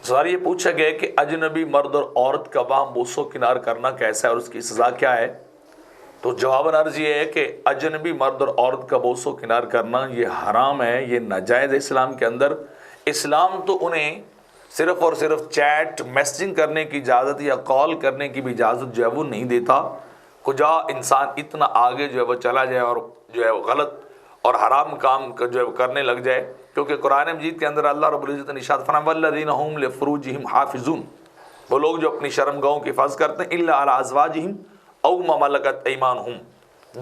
سوال یہ پوچھا گیا کہ اجنبی مرد اور عورت کا باہم بوس و کنار کرنا کیسا ہے اور اس کی سزا کیا ہے؟ تو جواباً عرض یہ ہے کہ اجنبی مرد اور عورت کا بوس و کنار کرنا یہ حرام ہے، یہ ناجائز ہے اسلام کے اندر۔ اسلام تو انہیں صرف اور صرف چیٹ میسجنگ کرنے کی اجازت یا کال کرنے کی بھی اجازت جو ہے وہ نہیں دیتا۔ کجا انسان اتنا آگے جو ہے وہ چلا جائے اور جو ہے وہ غلط اور حرام کام جو ہے وہ کرنے لگ جائے، کیونکہ قرآن مجید کے اندر اللہ رب العزت نے ارشاد فرمایا والذین هم لفروجہم حافظون، وہ لوگ جو اپنی شرمگاہوں کی حفاظت کرتے ہیں الا علی ازواجہم او ما ملکت ایمانہم،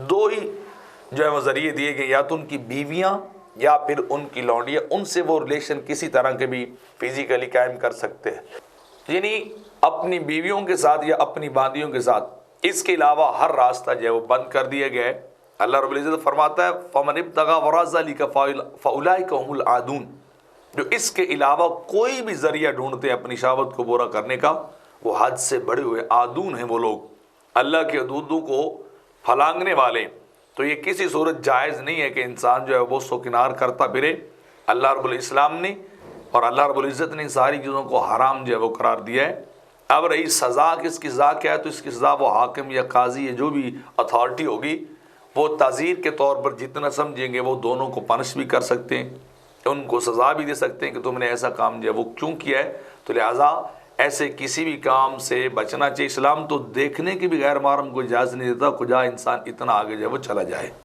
دو ہی جو ہے وہ ذریعے دیے گئے، یا تو ان کی بیویاں یا پھر ان کی لونڈیاں، ان سے وہ ریلیشن کسی طرح کے بھی فزیکلی قائم کر سکتے ہیں، یعنی اپنی بیویوں کے ساتھ یا اپنی باندیوں کے ساتھ۔ اس کے علاوہ ہر راستہ جو ہے وہ بند کر دیا گیا ہے۔ اللہ رب العزت فرماتا ہے فَمَنِ ابْتَغَىٰ وَرَاءَ ذَلِكَ فَأُولَٰئِكَ هُمُ الْعَادُونَ، جو اس کے علاوہ کوئی بھی ذریعہ ڈھونڈتے ہیں اپنی شہوت کو پورا کرنے کا، وہ حد سے بڑے ہوئے عادون ہیں، وہ لوگ اللہ کے حدودوں کو پھلانگنے والے۔ تو یہ کسی صورت جائز نہیں ہے کہ انسان جو ہے وہ سو کنار کرتا پھرے۔ اللہ رب الاسلام نے اور اللہ رب العزت نے ساری چیزوں کو حرام جو ہے وہ قرار دیا ہے۔ اب رہی سزا کہ اس کی سزا کیا ہے، تو اس کی سزا وہ حاکم یا قاضی یا جو بھی اتھارٹی ہوگی وہ تعزیر کے طور پر جتنا سمجھیں گے وہ دونوں کو پنش بھی کر سکتے ہیں، ان کو سزا بھی دے سکتے ہیں کہ تم نے ایسا کام جو ہے وہ کیوں کیا ہے۔ تو لہٰذا ایسے کسی بھی کام سے بچنا چاہیے۔ اسلام تو دیکھنے کی بھی غیر محرم کو اجازت نہیں دیتا، کجا انسان اتنا آگے جو ہے وہ چلا جائے۔